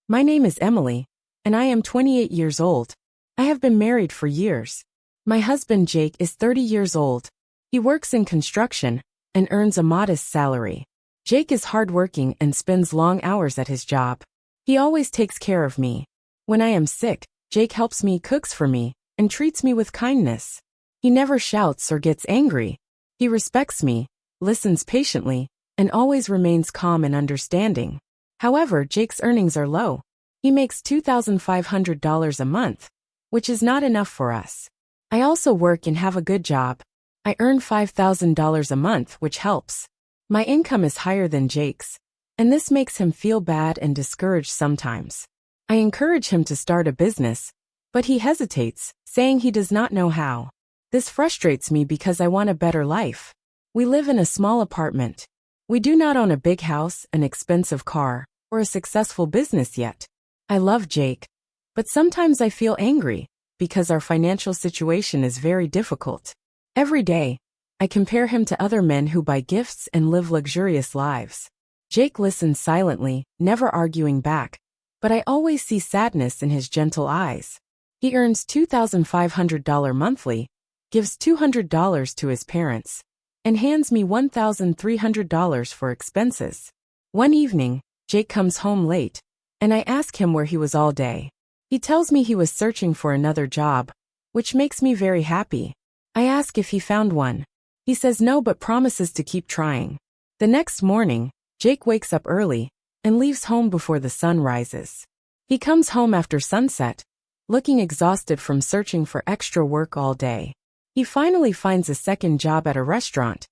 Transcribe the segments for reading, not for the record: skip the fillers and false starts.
My name is Emily, and I am 28 years old. I have been married for years. My husband Jake is 30 years old. He works in construction and earns a modest salary. Jake is hardworking and spends long hours at his job. He always takes care of me. When I am sick, Jake helps me, cooks for me, and treats me with kindness. He never shouts or gets angry. He respects me, listens patiently, and always remains calm and understanding. However, Jake's earnings are low. He makes $2,500 a month, which is not enough for us. I also work and have a good job. I earn $5,000 a month, which helps. My income is higher than Jake's, and this makes him feel bad and discouraged sometimes. I encourage him to start a business, but he hesitates, saying he does not know how. This frustrates me because I want a better life. We live in a small apartment. We do not own a big house, an expensive car, or a successful business yet. I love Jake, but sometimes I feel angry because our financial situation is very difficult. Every day, I compare him to other men who buy gifts and live luxurious lives. Jake listens silently, never arguing back, but I always see sadness in his gentle eyes. He earns $2,500 monthly, gives $200 to his parents, and hands me $1,300 for expenses. One evening, Jake comes home late, and I ask him where he was all day. He tells me he was searching for another job, which makes me very happy. I ask if he found one. He says no but promises to keep trying. The next morning, Jake wakes up early and leaves home before the sun rises. He comes home after sunset, looking exhausted from searching for extra work all day. He finally finds a second job at a restaurant,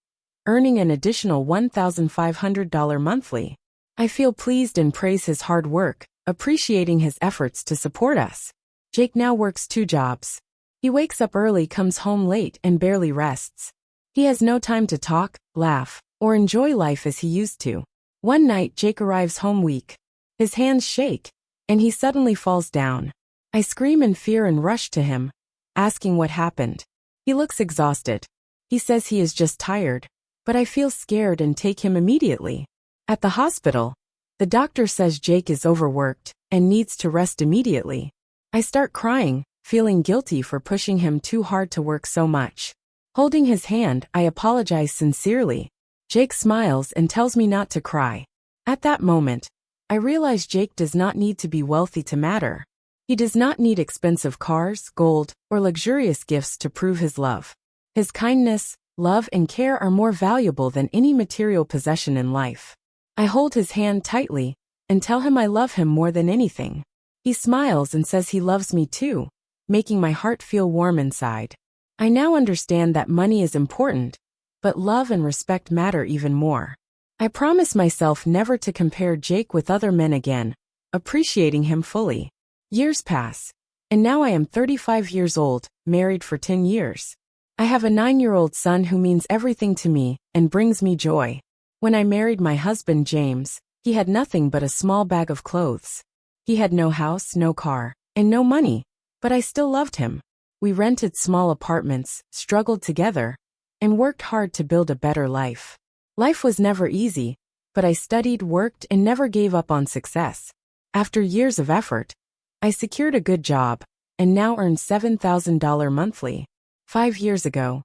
earning an additional $1,500 monthly. I feel pleased and praise his hard work, appreciating his efforts to support us. Jake now works 2 jobs. He wakes up early, comes home late, and barely rests. He has no time to talk, laugh, or enjoy life as he used to. One night, Jake arrives home weak. His hands shake, and he suddenly falls down. I scream in fear and rush to him, asking what happened. He looks exhausted. He says he is just tired, but I feel scared and take him immediately. At the hospital, the doctor says Jake is overworked and needs to rest immediately. I start crying, feeling guilty for pushing him too hard to work so much. Holding his hand, I apologize sincerely. Jake smiles and tells me not to cry. At that moment, I realize Jake does not need to be wealthy to matter. He does not need expensive cars, gold, or luxurious gifts to prove his love. His kindness, love, and care are more valuable than any material possession in life. I hold his hand tightly and tell him I love him more than anything. He smiles and says he loves me too, making my heart feel warm inside. I now understand that money is important, but love and respect matter even more. I promise myself never to compare Jake with other men again, appreciating him fully. Years pass, and now I am 35 years old, married for 10 years. I have a 9-year-old son who means everything to me and brings me joy. When I married my husband James, he had nothing but a small bag of clothes. He had no house, no car, and no money, but I still loved him. We rented small apartments, struggled together, and worked hard to build a better life. Life was never easy, but I studied, worked, and never gave up on success. After years of effort, I secured a good job, and now earn $7,000 monthly. 5 years ago,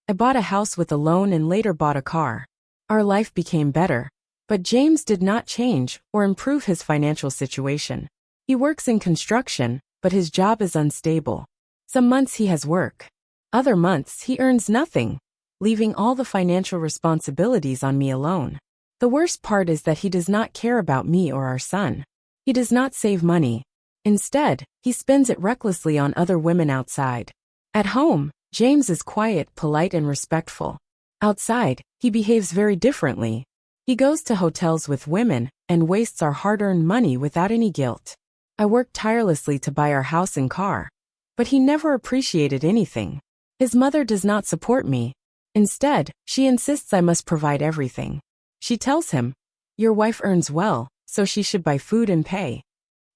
I bought a house with a loan and later bought a car. Our life became better, but James did not change or improve his financial situation. He works in construction, but his job is unstable. Some months he has work. Other months he earns nothing, leaving all the financial responsibilities on me alone. The worst part is that he does not care about me or our son. He does not save money. Instead, he spends it recklessly on other women outside. At home, James is quiet, polite, and respectful. Outside, he behaves very differently. He goes to hotels with women and wastes our hard-earned money without any guilt. I worked tirelessly to buy our house and car, but he never appreciated anything. His mother does not support me. Instead, she insists I must provide everything. She tells him, "Your wife earns well, so she should buy food and pay."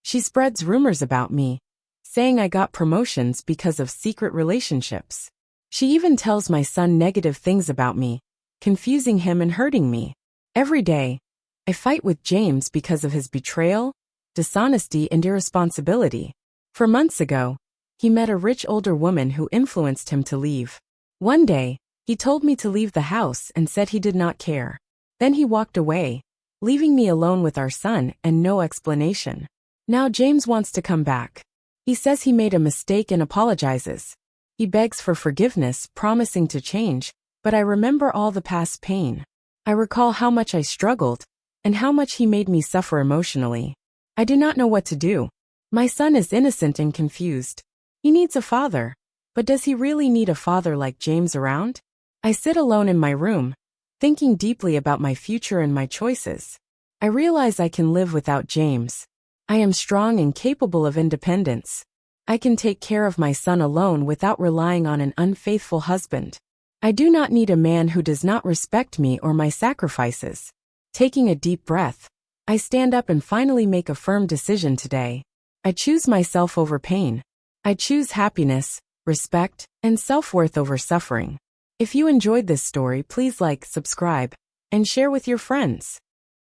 She spreads rumors about me, saying I got promotions because of secret relationships. She even tells my son negative things about me, confusing him and hurting me. Every day, I fight with James because of his betrayal, dishonesty, and irresponsibility. For months ago, he met a rich older woman who influenced him to leave. One day, he told me to leave the house and said he did not care. Then he walked away, leaving me alone with our son and no explanation. Now James wants to come back. He says he made a mistake and apologizes. He begs for forgiveness, promising to change, but I remember all the past pain. I recall how much I struggled, and how much he made me suffer emotionally. I do not know what to do. My son is innocent and confused. He needs a father. But does he really need a father like James around? I sit alone in my room, thinking deeply about my future and my choices. I realize I can live without James. I am strong and capable of independence. I can take care of my son alone without relying on an unfaithful husband. I do not need a man who does not respect me or my sacrifices. Taking a deep breath, I stand up and finally make a firm decision today. I choose myself over pain. I choose happiness, respect, and self-worth over suffering. If you enjoyed this story, please like, subscribe, and share with your friends.